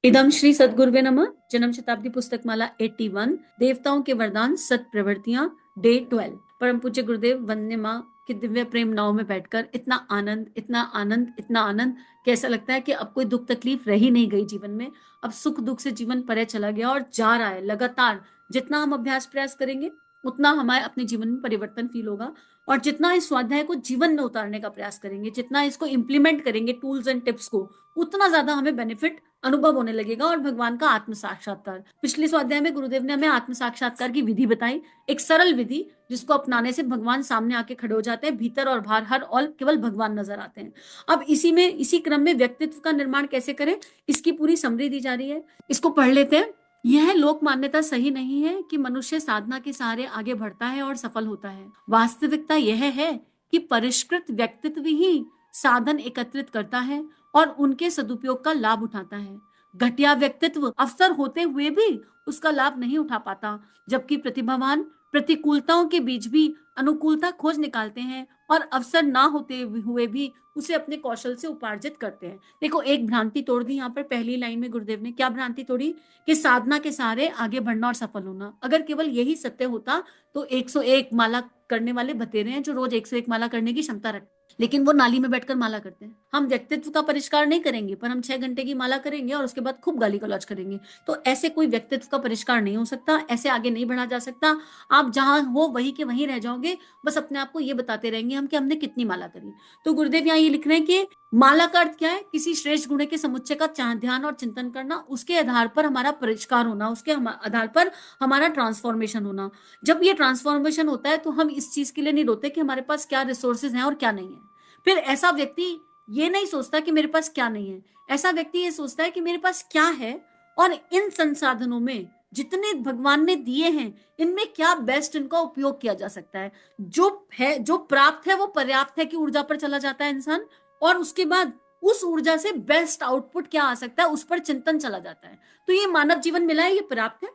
इदम श्री सद्गुरुवे नमः। जन्म शताब्दी पुस्तक माला 81, देवताओं के वरदान सत प्रवृत्तियां, डे 12। परम पूज्य गुरुदेव वंदे माँ के दिव्य प्रेम नाव में बैठकर इतना आनंद, इतना आनंद, इतना आनंद। कैसा लगता है कि अब कोई दुख तकलीफ रह ही नहीं गई जीवन में। अब सुख दुख से जीवन परे चला गया और जा रहा है लगातार। जितना हम अभ्यास प्रयास करेंगे उतना हमारे अपने जीवन में परिवर्तन फील होगा। और जितना इस स्वाध्याय को जीवन में उतारने का प्रयास करेंगे, जितना इसको इंप्लीमेंट करेंगे टूल्स एंड टिप्स को, उतना ज्यादा हमें बेनिफिट अनुभव होने लगेगा और भगवान का आत्म साक्षात्कार। पिछले स्वाध्याय में गुरुदेव ने हमें आत्म साक्षात्कार की विधि बताई, एक सरल विधि जिसको अपनाने से भगवान सामने आके खड़े हो जाते हैं। भीतर और बाहर हर और केवल भगवान नजर आते हैं। अब इसी क्रम में व्यक्तित्व का निर्माण कैसे करें, इसकी पूरी समरी दी जा रही है। इसको पढ़ लेते हैं। यह लोक मान्यता सही नहीं है कि मनुष्य साधना के सहारे आगे बढ़ता है और सफल होता है। वास्तविकता यह है कि परिष्कृत व्यक्तित्व ही साधन एकत्रित करता है और उनके सदुपयोग का लाभ उठाता है। घटिया व्यक्तित्व अवसर होते हुए भी उसका लाभ नहीं उठा पाता, जबकि प्रतिभावान प्रतिकूलताओं के बीच भी अनुकूलता खोज निकालते हैं और अवसर ना होते हुए भी उसे अपने कौशल से उपार्जित करते हैं। देखो, एक भ्रांति तोड़ दी यहाँ पर पहली लाइन में गुरुदेव ने। क्या भ्रांति तोड़ी? कि साधना के सहारे आगे बढ़ना और सफल होना। अगर केवल यही सत्य होता तो 101 माला करने वाले बतेरे हैं जो रोज 101 माला करने की क्षमता रखते, लेकिन वो नाली में बैठकर माला करते हैं। हम व्यक्तित्व का परिष्कार नहीं करेंगे, पर हम 6 घंटे की माला करेंगे और उसके बाद खूब गाली गलौज करेंगे। तो ऐसे कोई व्यक्तित्व का परिष्कार नहीं हो सकता, ऐसे आगे नहीं बढ़ा जा सकता। आप जहां हो वहीं के वहीं रह जाओगे, बस अपने आप को ये बताते रहेंगे हम कि हमने कितनी माला करी। तो गुरुदेव यहाँ ये लिख रहे हैं कि माला का अर्थ क्या है? किसी श्रेष्ठ गुण के समुच्चय का ध्यान और चिंतन करना, उसके आधार पर हमारा परिष्कार होना, उसके आधार पर हमारा ट्रांसफॉर्मेशन होना। जब ये ट्रांसफॉर्मेशन होता है तो हम इस चीज के लिए नहीं रोते कि हमारे पास क्या रिसोर्सेज हैं और क्या नहीं है। फिर ऐसा व्यक्ति ये नहीं सोचता कि मेरे पास क्या नहीं है, ऐसा व्यक्ति ये सोचता है कि मेरे पास क्या है और इन संसाधनों में जितने भगवान ने दिए हैं इनमें क्या बेस्ट इनका उपयोग किया जा सकता है। जो है, जो प्राप्त है वो पर्याप्त है कि ऊर्जा पर चला जाता है इंसान, और उसके बाद उस ऊर्जा से बेस्ट आउटपुट क्या आ सकता है उस पर चिंतन चला जाता है। तो ये मानव जीवन मिला है, ये पर्याप्त है,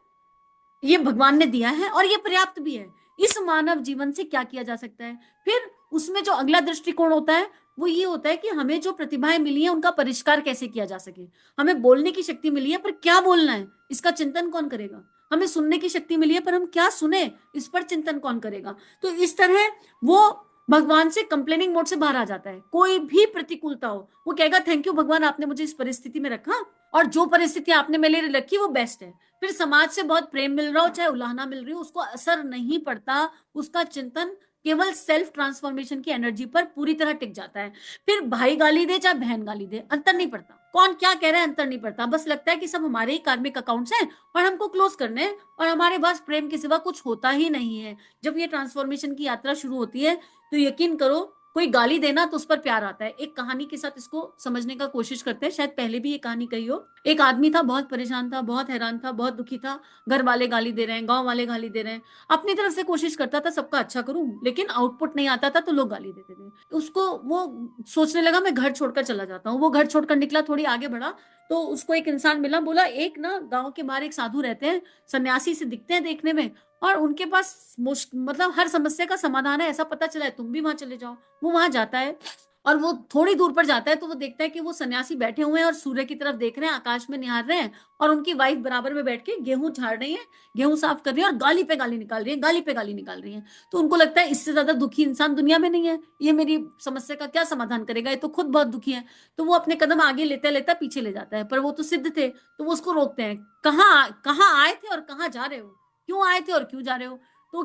ये भगवान ने दिया है और ये पर्याप्त भी है। इस मानव जीवन से क्या किया जा सकता है? फिर उसमें जो अगला दृष्टिकोण होता है वो ये होता है कि हमें जो प्रतिभाएं मिली है उनका परिष्कार कैसे किया जा सके। हमें बोलने की शक्ति मिली है, पर क्या बोलना है इसका चिंतन कौन करेगा? हमें सुनने की शक्ति मिली है, पर हम क्या सुने इस पर चिंतन कौन करेगा? तो इस तरह वो भगवान से कंप्लेनिंग मोड से बाहर आ जाता है। कोई भी प्रतिकूलता हो वो कहेगा थैंक यू भगवान, आपने मुझे इस परिस्थिति में रखा और जो परिस्थिति आपने मेरे लिए रखी वो बेस्ट है। फिर समाज से बहुत प्रेम मिल रहा हो चाहे उलाहना मिल रही हो, उसको असर नहीं पड़ता। उसका चिंतन केवल सेल्फ ट्रांसफॉर्मेशन की एनर्जी पर पूरी तरह टिक जाता है। फिर भाई गाली दे चाहे बहन गाली दे, अंतर नहीं पड़ता। कौन क्या कह रहा है अंतर नहीं पड़ता। बस लगता है कि सब हमारे ही कार्मिक अकाउंट्स हैं और हमको क्लोज करने हैं और हमारे पास प्रेम के सिवा कुछ होता ही नहीं है। जब ये ट्रांसफॉर्मेशन की यात्रा शुरू होती है तो यकीन करो, कोई गाली देना तो उस पर प्यार आता है। एक कहानी के साथ इसको समझने का कोशिश करते हैं, शायद पहले भी ये कहानी कही हो। एक आदमी था, बहुत परेशान था, बहुत हैरान था, बहुत दुखी था। घर वाले गाली दे रहे हैं, गांव वाले गाली दे रहे हैं। अपनी तरफ से कोशिश करता था सबका अच्छा करूं, लेकिन आउटपुट नहीं आता था तो लोग गाली देते थे। उसको वो सोचने लगा मैं घर छोड़कर चला जाता हूँ। वो घर छोड़कर निकला, थोड़ी आगे बढ़ा तो उसको एक इंसान मिला। बोला एक ना गांव के बाहर एक साधु रहते हैं, सन्यासी से दिखते हैं देखने में, और उनके पास मतलब हर समस्या का समाधान है, ऐसा पता चला है, तुम भी वहां चले जाओ। वो वहां जाता है और वो थोड़ी दूर पर जाता है तो वो देखता है कि वो सन्यासी बैठे हुए हैं और सूर्य की तरफ देख रहे हैं, आकाश में निहार रहे हैं, और उनकी वाइफ बराबर में बैठ के गेहूं झाड़ रही है, गेहूं साफ कर रही है और गाली पे गाली निकाल रही है, गाली पे गाली निकाल रही है। तो उनको लगता है इससे ज्यादा दुखी इंसान दुनिया में नहीं है, ये मेरी समस्या का क्या समाधान करेगा, ये तो खुद बहुत दुखी है। तो वो अपने कदम आगे लेता लेता पीछे ले जाता है, पर वो तो सिद्ध थे तो वो उसको रोकते हैं। कहाँ कहाँ आए थे और कहाँ जा रहे हो, क्यों आए थे और क्यों जा रहे हो? तो वो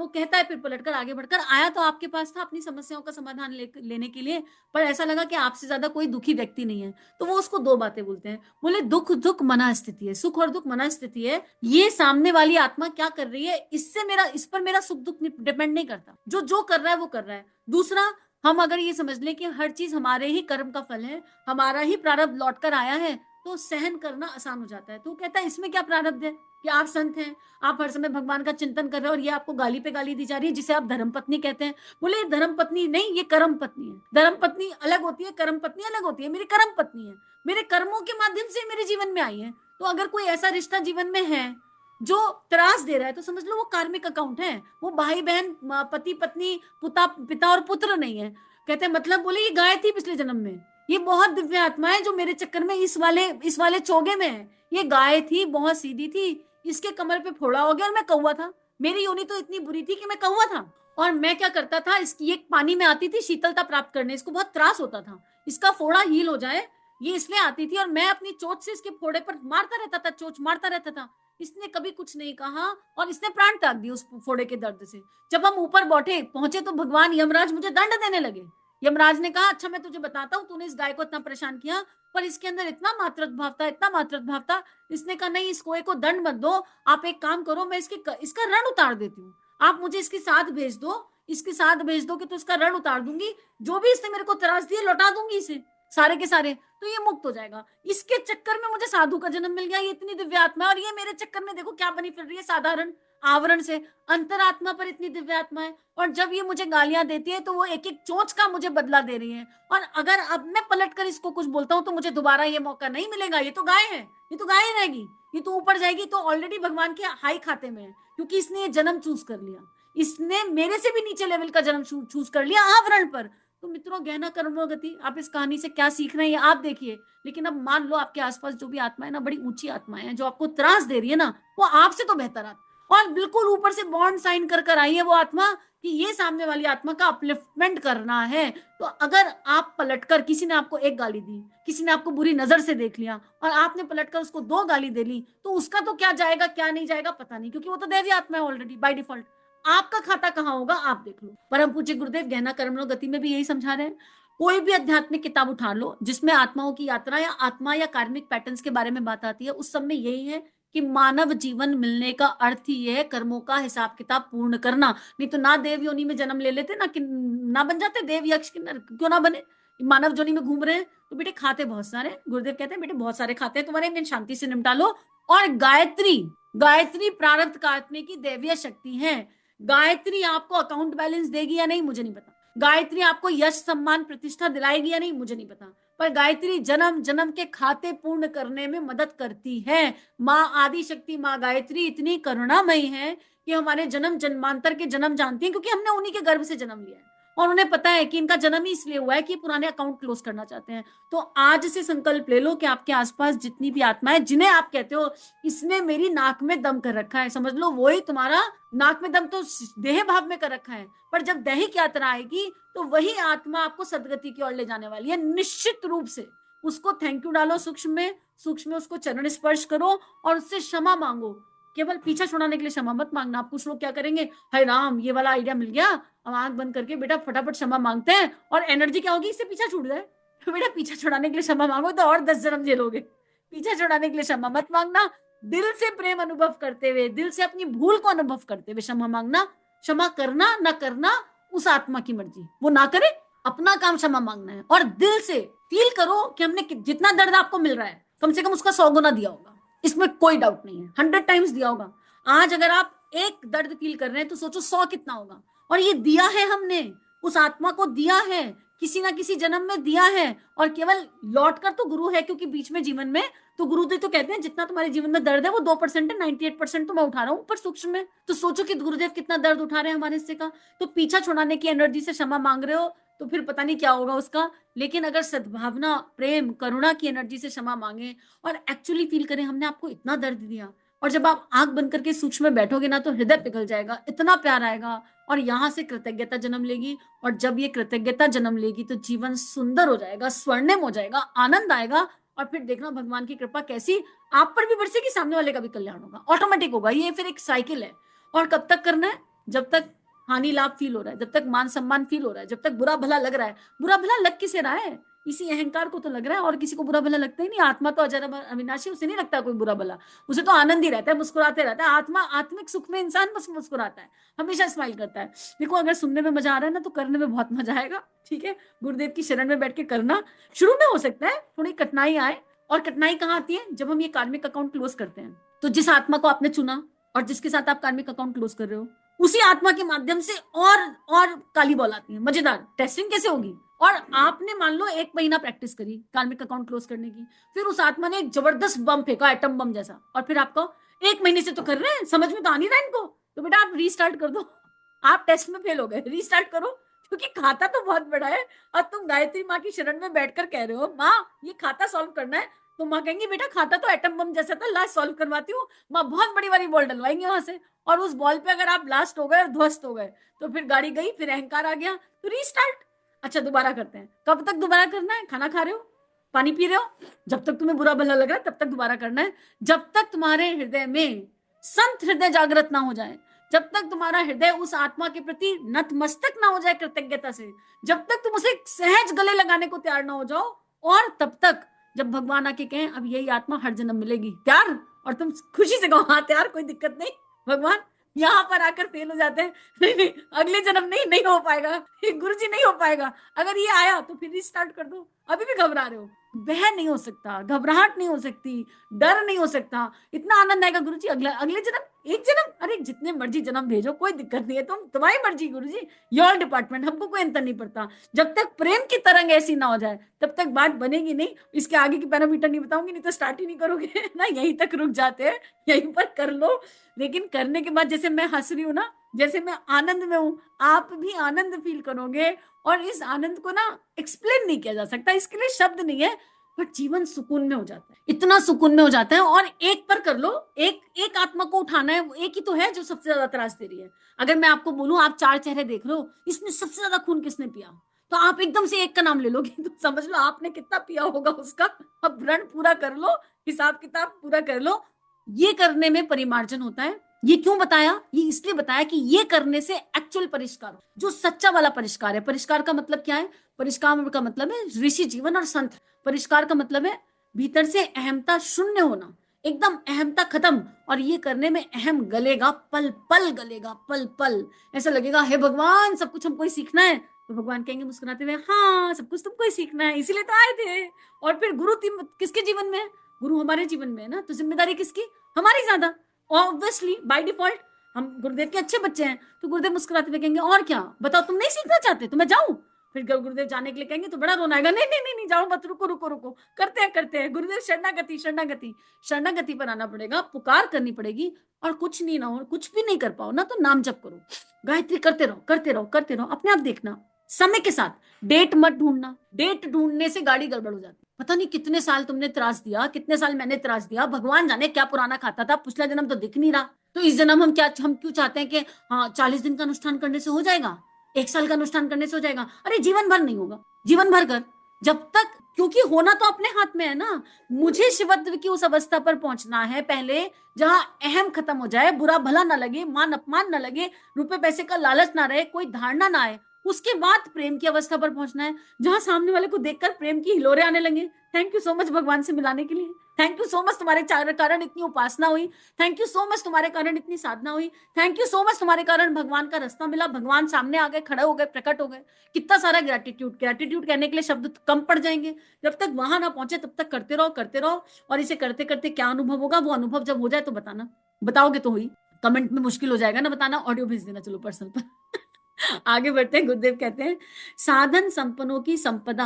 कहता है फिर पलटकर आगे बढ़कर, आया तो आपके पास था अपनी समस्याओं का समाधान लेने के लिए, पर ऐसा लगा कि आपसे ज्यादा कोई दुखी व्यक्ति नहीं है। तो वो उसको दो बातें बोलते हैं। बोले दुख दुख मना स्थिति है, सुख और दुख मना स्थिति है। ये सामने वाली आत्मा क्या कर रही है इससे मेरा, इस पर मेरा सुख दुख डिपेंड नहीं करता। जो जो कर रहा है वो कर रहा है। दूसरा, हम अगर ये समझ लें कि हर चीज हमारे ही कर्म का फल है, हमारा ही प्रारब्ध लौट कर आया है, तो सहन करना आसान हो जाता है। तो कहता है इसमें क्या प्रारब्ध है कि आप संत हैं, आप हर समय भगवान का चिंतन कर रहे हो और ये आपको गाली पे गाली दी जा रही है जिसे आप धर्म पत्नी कहते हैं। बोले धर्म पत्नी नहीं, ये कर्म पत्नी है। धर्म पत्नी अलग होती है, कर्म पत्नी अलग होती है। मेरी कर्म पत्नी है, मेरे कर्मों के माध्यम से मेरे जीवन में आई है। तो अगर कोई ऐसा रिश्ता जीवन में है जो त्रास दे रहा है तो समझ लो वो कार्मिक अकाउंट है, वो भाई बहन पति पत्नी पिता और पुत्र नहीं है। कहते हैं मतलब, बोले ये गाय थी पिछले जन्म में, ये बहुत दिव्य आत्मा है जो मेरे चक्कर में इस वाले चोगे में है। ये गाय थी, बहुत सीधी थी, इसके कमर पे फोड़ा हो गया और मैं कौवा था। मेरी योनि तो इतनी बुरी थी कि मैं कौवा था। और मैं क्या करता था, इसकी एक पानी में आती थी शीतलता प्राप्त करने, इसको बहुत त्रास होता था, इसका फोड़ा हील हो जाए ये इसलिए आती थी, और मैं अपनी चोट से इसके फोड़े पर मारता रहता था, चोच मारता रहता था। इसने कभी कुछ नहीं कहा और इसने प्राण त्याग दिया उस फोड़े के दर्द से। जब हम ऊपर बैठे पहुंचे तो भगवान यमराज मुझे दंड देने लगे। यमराज ने कहा, अच्छा मैं तुझे बताता हूँ, तूने इस गाय को इतना परेशान किया, पर इसके अंदर इतना मातृत्व भाव था, इतना मातृत्व भाव था। इसने कहा नहीं, इसको को दंड मत दो, आप एक काम करो, मैं इसका रण उतार देती हूँ, आप मुझे इसके साथ भेज दो, इसके साथ भेज दो कि तो इसका रण उतार दूंगी, जो भी इसने मेरे को त्रास दिए लौटा दूंगी इसे, सारे के सारे, तो ये मुक्त हो जाएगा। इसके चक्कर में मुझे साधु का जन्म मिल गया, ये इतनी दिव्य आत्मा है, और ये मेरे चक्कर में देखो क्या बनी फिर रही है, साधारण आवरण से अंतरात्मा पर इतनी दिव्य आत्मा है। और जब ये मुझे गालियां देती है तो वो एक एक चोंच का मुझे बदला दे रही है, और अगर अब मैं पलट कर इसको कुछ बोलता हूं तो मुझे दोबारा ये मौका नहीं मिलेगा। ये तो गाय है, ये तो गाय रहेगी, ये तो ऊपर जाएगी, तो ऑलरेडी भगवान के हाई खाते में है, क्योंकि इसने ये जन्म चूज कर लिया, इसने मेरे से भी नीचे लेवल का जन्म चूज कर लिया आवरण पर। तो मित्रों, गहना कर्मोगति, आप इस कहानी से क्या सीख रहे हैं आप देखिए। लेकिन अब मान लो आपके आसपास जो भी आत्मा है ना, बड़ी ऊंची आत्माएं हैं जो आपको त्रास दे रही है ना, वो आपसे तो बेहतर आत्मा, और बिल्कुल ऊपर से बॉन्ड साइन कर कर आई है वो आत्मा कि ये सामने वाली आत्मा का अपलिफ्टमेंट करना है। तो अगर आप पलटकर, किसी ने आपको एक गाली दी, किसी ने आपको बुरी नजर से देख लिया और आपने पलटकर उसको 2 गाली दे ली, तो उसका तो क्या जाएगा क्या नहीं जाएगा पता नहीं, क्योंकि वो तो दैवी आत्मा है ऑलरेडी बाय डिफॉल्ट। आपका खाता कहाँ होगा आप देख लो। परम पूज्य गुरुदेव गहना कर्मणो गति में भी यही समझा रहे हैं। कोई भी आध्यात्मिक किताब उठा लो जिसमें आत्माओं की यात्रा या आत्मा या कार्मिक पैटर्न्स के बारे में बात आती है, उस सब में यही है कि मानव जीवन मिलने का अर्थ ही है कर्मों का हिसाब किताब पूर्ण करना। नहीं तो ना देव योनि में जन्म ले लेते, ना कि ना बन जाते देव यक्ष किन्नर, क्यों ना बने। मानव योनि में घूम रहे हैं तो बेटे खाते बहुत सारे, गुरुदेव कहते हैं बेटे बहुत सारे खाते हैं, तुम्हारे इंजन शांति से निपटा लो। और गायत्री, गायत्री प्रारब्ध काटने की दैवीय शक्ति है। गायत्री आपको अकाउंट बैलेंस देगी या नहीं मुझे नहीं पता, गायत्री आपको यश सम्मान प्रतिष्ठा दिलाएगी या नहीं मुझे नहीं पता, पर गायत्री जन्म जन्म के खाते पूर्ण करने में मदद करती है। माँ आदि शक्ति, माँ गायत्री इतनी करुणामयी है कि हमारे जन्म जन्मांतर के जन्म जानती है, क्योंकि हमने उन्हीं के गर्भ से जन्म लिया है, और उन्हें पता है कि इनका जन्म ही इसलिए हुआ है कि पुराने अकाउंट क्लोज करना चाहते हैं। तो आज से संकल्प ले लो कि आपके आसपास जितनी भी आत्माएं जिन्हें आप कहते हो इसने मेरी नाक में दम कर रखा है, समझ लो वही तुम्हारा नाक में दम तो देह भाव में कर रखा है, पर जब दैहिक यात्रा आएगी तो वही आत्मा आपको सदगति की ओर ले जाने वाली है निश्चित रूप से। उसको थैंक यू डालो सूक्ष्म में, सूक्ष्म में उसको चरण स्पर्श करो और उससे क्षमा मांगो। केवल पीछा छुड़ाने के लिए क्षमा मत मांगना। आप कुछ लोग क्या करेंगे, हाय राम ये वाला आइडिया मिल गया, अब आंख बंद करके बेटा फटाफट क्षमा मांगते हैं, और एनर्जी क्या होगी, इससे पीछा छूट जाए। तो बेटा पीछा छुड़ाने के लिए क्षमा मांगो तो और 10 जन्म झेलोगे। पीछा छुड़ाने के लिए क्षमा मत मांगना, दिल से प्रेम अनुभव करते हुए, दिल से अपनी भूल को अनुभव करते हुए क्षमा मांगना। क्षमा करना ना करना उस आत्मा की मर्जी, वो ना करे, अपना काम क्षमा मांगना है। और दिल से फील करो कि हमने जितना दर्द आपको मिल रहा है कम से कम उसका 100 गुना दिया होगा, इसमें कोई डाउट नहीं है, 100 टाइम्स दिया होगा। आज अगर आप एक दर्द फील कर रहे हैं तो सोचो 100 कितना होगा। और ये दिया है हमने, उस आत्मा को दिया है, किसी ना किसी जन्म में दिया है, और केवल लौट कर तो गुरु है, क्योंकि बीच में जीवन में तो गुरुदेव तो कहते हैं जितना तुम्हारे जीवन में दर्द है वो 2% है, 98% तो मैं उठा रहा हूँ ऊपर सूक्ष्म में। तो सोचो कि गुरुदेव कितना दर्द उठा रहे हैं हमारे हिस्से का। तो पीछा छुड़ाने की एनर्जी से क्षमा मांग रहे हो तो फिर पता नहीं क्या होगा उसका। लेकिन अगर सद्भावना प्रेम करुणा की एनर्जी से क्षमा मांगे और एक्चुअली फील करें हमने आपको इतना दर्द दिया, और जब आप आंख बंद करके सूक्ष्म में बैठोगे ना तो हृदय पिघल जाएगा, इतना प्यार आएगा, और यहाँ से कृतज्ञता जन्म लेगी। और जब ये कृतज्ञता जन्म लेगी तो जीवन सुंदर हो जाएगा, स्वर्णिम हो जाएगा, आनंद आएगा। और फिर देखना भगवान की कृपा कैसी आप पर भी बरसेगी, सामने वाले का भी कल्याण होगा, ऑटोमेटिक होगा। ये फिर एक साइकिल है। और कब तक करना है, जब तक हानि लाभ फील हो रहा है, जब तक मान सम्मान फील हो रहा है, जब तक बुरा भला लग रहा है। बुरा भला लग किसे रहा है, इसी अहंकार को तो लग रहा है, और किसी को बुरा भला लगता ही नहीं। आत्मा तो अजर अविनाशी, उसे नहीं लगता कोई बुरा भला, उसे तो आनंद ही रहता है, मुस्कुराते रहता है। आत्मा आत्मिक सुख में इंसान बस मुस्कुराता है, हमेशा स्माइल करता है। देखो अगर सुनने में मजा आ रहा है ना तो करने में बहुत मजा आएगा। ठीक है, गुरुदेव की शरण में बैठ के करना। शुरू में हो सकता है थोड़ी कठिनाई आए, और कठिनाई कहाँ आती है, जब हम ये कार्मिक अकाउंट क्लोज करते हैं। तो जिस आत्मा को आपने चुना और जिसके साथ आप कार्मिक अकाउंट क्लोज कर रहे हो, उसी आत्मा के माध्यम से और काली बॉल आती है। मजेदार टेस्टिंग कैसे होगी, और आपने मान लो 1 महीना प्रैक्टिस करी कार्मिक अकाउंट क्लोज करने की, फिर उस आत्मा ने एक जबरदस्त बम फेंका, एटम बम जैसा, और फिर आपको 1 महीने से तो कर रहे हैं, समझ में तो आ नहीं रहा इनको, तो बेटा आप रीस्टार्ट कर दो। आप टेस्ट में फेल हो गए, रीस्टार्ट करो, क्योंकि खाता तो बहुत बड़ा है और तुम गायत्री माँ की शरण में बैठकर कह रहे हो माँ ये खाता सॉल्व करना है, तो माँ कहेंगी बेटा खाता तो एटम बम जैसा था, लास्ट सॉल्व करवाती हूँ। माँ बहुत बड़ी वाली बॉल डलवाएंगे वहां से, और उस बॉल पे अगर आप ब्लास्ट हो गए और ध्वस्त हो गए तो फिर गाड़ी गई, फिर अहंकार आ गया, तो रीस्टार्ट। अच्छा दोबारा करते हैं, कब तक दोबारा करना है? खाना खा रहे हो, पानी पी रहे हो, जब तक तुम्हें बुरा भला लग रहा है तब तक दोबारा करना है। जब तक तुम्हारे हृदय में संत हृदय जागृत ना हो जाए, जब तक तुम्हारा हृदय उस आत्मा के प्रति नतमस्तक ना हो जाए कृतज्ञता से, जब तक तुम उसे सहज गले लगाने को तैयार ना हो जाओ, और तब तक जब भगवान आके कहें अब यही आत्मा हर जन्म मिलेगी, तैयार? और तुम खुशी से कहो हाँ तैयार, कोई दिक्कत नहीं। भगवान यहाँ पर आकर फेल हो जाते हैं, नहीं नहीं अगले जन्म नहीं, नहीं हो पाएगा, गुरु जी नहीं हो पाएगा, अगर ये आया तो फिर रिस्टार्ट कर दो, अभी भी घबरा रहे हो। वह नहीं हो सकता, घबराहट नहीं हो सकती, डर नहीं हो सकता, इतना आनंद आएगा गुरु जी अगला अगले जन्म, एक जन्म, अरे जितने मर्जी जन्म भेजो कोई दिक्कत नहीं है, तुम्हारी मर्जी गुरु जी, योर डिपार्टमेंट, हमको कोई अंतर नहीं पड़ता। जब तक प्रेम की तरंग ऐसी ना हो जाए तब तक बात बनेगी नहीं। इसके आगे की पैरामीटर नहीं बताऊंगी, नहीं तो स्टार्ट ही नहीं करोगे ना, यहीं तक रुक जाते हैं, यहीं पर कर लो। लेकिन करने के बाद जैसे मैं हंस रही हूँ ना, जैसे मैं आनंद में हूँ, आप भी आनंद फील करोगे, और इस आनंद को ना एक्सप्लेन नहीं किया जा सकता, इसके लिए शब्द नहीं है, बट जीवन सुकून में हो जाता है, इतना सुकून में हो जाता है। और एक पर कर लो, एक एक आत्मा को उठाना है, वो एक ही तो है जो सबसे ज्यादा त्रास दे रही है। अगर मैं आपको बोलूं आप 4 चेहरे देख रहे हो, इसमें सबसे ज्यादा खून किसने पिया, तो आप एकदम से एक का नाम ले लोगे, तो समझ लो आपने कितना पिया होगा उसका। अब ऋण पूरा कर लो, हिसाब किताब पूरा कर लो। ये करने में परिमार्जन होता है। ये क्यों बताया? ये इसलिए बताया कि ये करने से एक्चुअल परिष्कार, जो सच्चा वाला परिष्कार है। परिष्कार का मतलब क्या है? परिष्कार का मतलब है ऋषि जीवन और संत। परिष्कार का मतलब है भीतर से अहमता शून्य होना, एकदम अहमता खत्म। और ये करने में अहम गलेगा, पल पल गलेगा, पल पल। ऐसा लगेगा हे भगवान सब कुछ हमको ही सीखना है, तो भगवान कहेंगे मुस्कुराते हुए हाँ सब कुछ तुमको ही सीखना है, इसीलिए तो आए थे। और फिर गुरु किसके जीवन में है? गुरु हमारे जीवन में है ना, तो जिम्मेदारी किसकी? हमारी ज्यादा, ऑब्वियसली बाय डिफॉल्ट। हम गुरुदेव के अच्छे बच्चे हैं, तो गुरुदेव मुस्कुराते हुए कहेंगे और क्या बताओ, तुम नहीं सीखना चाहते तो मैं जाऊं? फिर गुरुदेव जाने के लिए कहेंगे तो बड़ा रोना आएगा, नहीं नहीं नहीं नहीं जाओ मत, रुको रुको रुको, करते हैं करते हैं। गुरुदेव शरणागति शरणागति, शरणागति पर आना पड़ेगा, पुकार करनी पड़ेगी। और कुछ नहीं ना हो, कुछ भी नहीं कर पाओ ना, तो नाम जप करो, गायत्री करते रहो करते रहो करते रहो, अपने आप देखना समय के साथ। डेट मत ढूंढना, डेट ढूंढने से गाड़ी गड़बड़ हो जाती है। पता नहीं कितने साल तुमने त्रास दिया, कितने साल मैंने त्रास दिया, भगवान जाने क्या पुराना खाता था, पिछला जन्म तो दिख नहीं रहा, तो इस जन्म हम क्यों चाहते हैं कि हाँ 40 दिन का अनुष्ठान करने से हो जाएगा, 1 साल का अनुष्ठान करने से हो जाएगा। अरे जीवन भर नहीं होगा, जीवन भर कर, जब तक, क्योंकि होना तो अपने हाथ में है ना। मुझे शिवत्व की उस अवस्था पर पहुंचना है पहले, जहां अहम खत्म हो जाए, बुरा भला ना लगे, मान अपमान ना लगे, रुपए पैसे का लालच ना रहे, कोई धारणा ना आए। उसके बाद प्रेम की अवस्था पर पहुंचना है, जहां सामने वाले को देखकर प्रेम की हिलोरे आने लगे। थैंक यू सो मच भगवान से मिलाने के लिए, थैंक यू सो मच तुम्हारे कारण इतनी उपासना हुई, थैंक यू सो मच तुम्हारे कारण इतनी साधना हुई, थैंक यू सो मच तुम्हारे कारण भगवान का रास्ता मिला, भगवान सामने आ गए, खड़े हो गए, प्रकट हो गए। कितना सारा ग्रेटिट्यूड, ग्रेटिट्यूड कहने के लिए शब्द कम पड़ जाएंगे। जब तक वहां ना पहुंचे तब तक करते रहो करते रहो। और इसे करते करते क्या अनुभव होगा, वो अनुभव जब हो जाए तो बताना, बताओगे तो हुई, कमेंट में मुश्किल हो जाएगा ना बताना, ऑडियो भेज देना चलो पर्सनल पर। आगे बढ़ते हैं। गुरुदेव कहते हैं साधन संपन्नों की संपदा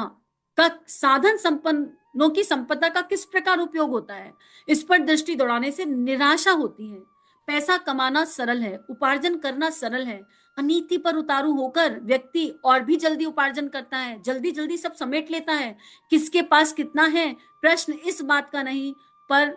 का, साधन संपन्नों की संपदा का किस प्रकार उपयोग होता है, इस पर दृष्टि दौड़ाने से निराशा होती है। पैसा कमाना सरल है, उपार्जन करना सरल है, अनीति पर उतारू होकर व्यक्ति और भी जल्दी उपार्जन करता है, जल्दी जल्दी सब समेट लेता है। किसके पास कितना है, प्रश्न इस बात का नहीं, पर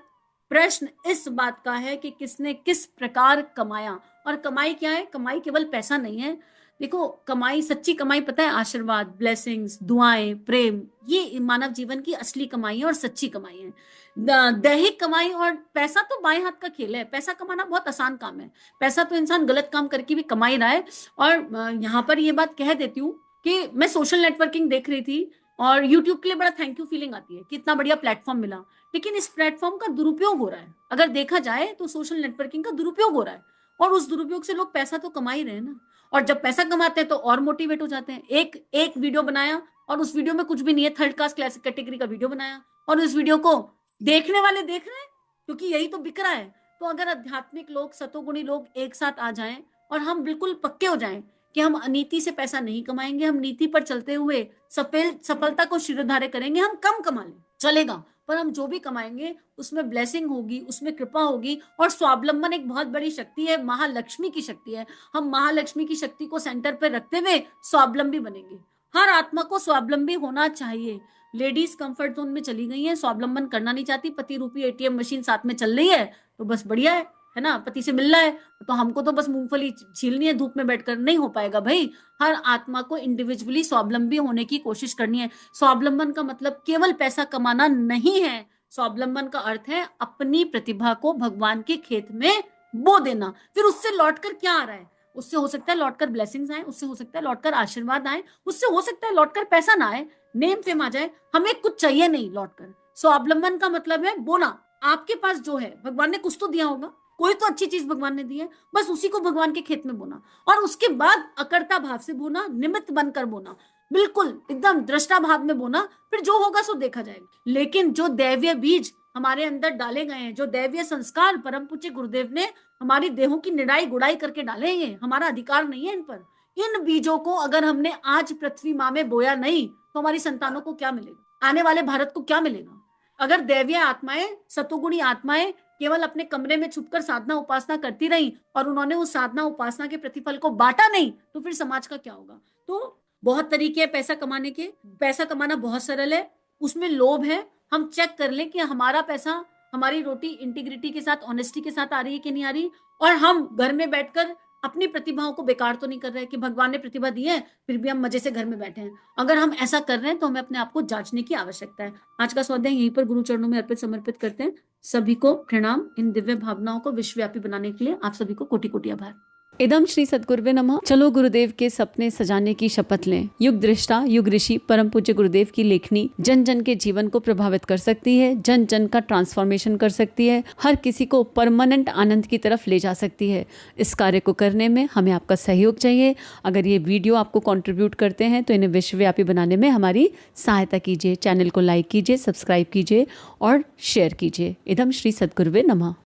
प्रश्न इस बात का है कि किसने किस प्रकार कमाया। और कमाई क्या है? कमाई केवल पैसा नहीं है। देखो कमाई, सच्ची कमाई पता है, आशीर्वाद, ब्लेसिंग्स, दुआएं, प्रेम, ये मानव जीवन की असली कमाई है और सच्ची कमाई है। दैहिक कमाई और पैसा तो बाएं हाथ का खेल है, पैसा कमाना बहुत आसान काम है, पैसा तो इंसान गलत काम करके भी कमा ही रहा है। और यहाँ पर ये बात कह देती हूँ कि मैं सोशल नेटवर्किंग देख रही थी, और यूट्यूब के लिए बड़ा थैंक यू फीलिंग आती है कि इतना बढ़िया प्लेटफॉर्म मिला, लेकिन इस प्लेटफॉर्म का दुरुपयोग हो रहा है। अगर देखा जाए तो सोशल नेटवर्किंग का दुरुपयोग हो रहा है, और उस दुरुपयोग से लोग पैसा तो कमा ही रहे हैं ना। और जब पैसा कमाते हैं तो और मोटिवेट हो जाते हैं। एक एक वीडियो बनाया और उस वीडियो में कुछ भी नहीं है, थर्ड क्लास क्लासिक कैटेगरी का वीडियो बनाया, और उस वीडियो को देखने वाले देख रहे हैं, क्योंकि यही तो बिक रहा है। तो अगर आध्यात्मिक लोग, सतोगुणी लोग एक साथ आ जाएं और हम बिल्कुल पक्के हो जाएं कि हम अनीति से पैसा नहीं कमाएंगे, हम नीति पर चलते हुए सफलता को शिरोधार्य करेंगे, हम कम कमा लें चलेगा, पर हम जो भी कमाएंगे उसमें ब्लेसिंग होगी, उसमें कृपा होगी। और स्वावलंबन एक बहुत बड़ी शक्ति है, महालक्ष्मी की शक्ति है। हम महालक्ष्मी की शक्ति को सेंटर पर रखते हुए स्वावलंबी बनेंगे। हर आत्मा को स्वावलंबी होना चाहिए। लेडीज कंफर्ट जोन में चली गई है, स्वावलंबन करना नहीं चाहती, पति रूपी एटीएम मशीन साथ में चल रही है तो बस बढ़िया है ना, पति से मिल रहा है तो हमको तो बस मूंगफली छीलनी है, धूप में बैठकर नहीं हो पाएगा भाई। हर आत्मा को इंडिविजुअली स्वावलंबी होने की कोशिश करनी है। स्वावलंबन का मतलब केवल पैसा कमाना नहीं है। स्वावलंबन का अर्थ है अपनी प्रतिभा को भगवान के खेत में बो देना। फिर उससे लौटकर क्या आ रहा है? उससे हो सकता है लौटकर ब्लेसिंग्स आए, उससे हो सकता है लौटकर आशीर्वाद आए, उससे हो सकता है लौटकर पैसा ना आए, नेम फेम आ जाए, हमें कुछ चाहिए नहीं लौटकर। स्वावलंबन का मतलब है बोना, आपके पास जो है भगवान ने कुछ तो दिया होगा, कोई तो अच्छी चीज भगवान ने दी है, बस उसी को भगवान के खेत में बोना। और उसके बाद अकर्ता भाव से बोना, निमित्त बनकर बोना, बिल्कुल एकदम दृष्टा भाव में बोना। फिर जो होगा सो देखा जाएगा। लेकिन जो दैवीय बीज हमारे अंदर डाले गए हैं, जो दैवीय संस्कार परम पूज्य गुरुदेव ने हमारी देहों की निड़ाई गुड़ाई करके डाले हैं, हमारा अधिकार नहीं है इन पर। इन बीजों को अगर हमने आज पृथ्वी माँ में बोया नहीं तो हमारी संतानों को क्या मिलेगा, आने वाले भारत को क्या मिलेगा? अगर दैवीय आत्माएं, सतोगुणी आत्माएं केवल अपने कमरे में छुपकर साधना उपासना करती रही और उन्होंने उस साधना उपासना के प्रतिफल को बांटा नहीं, तो फिर समाज का क्या होगा? तो बहुत तरीके हैं पैसा कमाने के। पैसा कमाना बहुत सरल है, उसमें लोभ है। हम चेक कर लें कि हमारा पैसा, हमारी रोटी इंटीग्रिटी के साथ, ऑनेस्टी के साथ आ रही है कि नहीं आ रही। और हम घर में बैठकर अपनी प्रतिभाओं को बेकार तो नहीं कर रहे कि भगवान ने प्रतिभा दी है फिर भी हम मजे से घर में बैठे हैं। अगर हम ऐसा कर रहे हैं तो हमें अपने आप को जांचने की आवश्यकता है। आज का स्वाध्याय यहीं पर गुरु चरणों में अर्पित समर्पित करते हैं। सभी को प्रणाम। इन दिव्य भावनाओं को विश्वव्यापी बनाने के लिए आप सभी को कोटि कोटि आभार। इदम श्री सद्गुरुवे नमः। चलो गुरुदेव के सपने सजाने की शपथ लें। युग दृष्टा, युग ऋषि, परम पूज्य गुरुदेव की लेखनी जन जन के जीवन को प्रभावित कर सकती है, जन जन का ट्रांसफॉर्मेशन कर सकती है, हर किसी को परमानेंट आनंद की तरफ ले जा सकती है। इस कार्य को करने में हमें आपका सहयोग चाहिए। अगर ये वीडियो आपको कंट्रीब्यूट करते हैं तो इन्हें विश्वव्यापी बनाने में हमारी सहायता कीजिए। चैनल को लाइक कीजिए, सब्सक्राइब कीजिए और शेयर कीजिए। इदम श्री सद्गुरुवे नमः।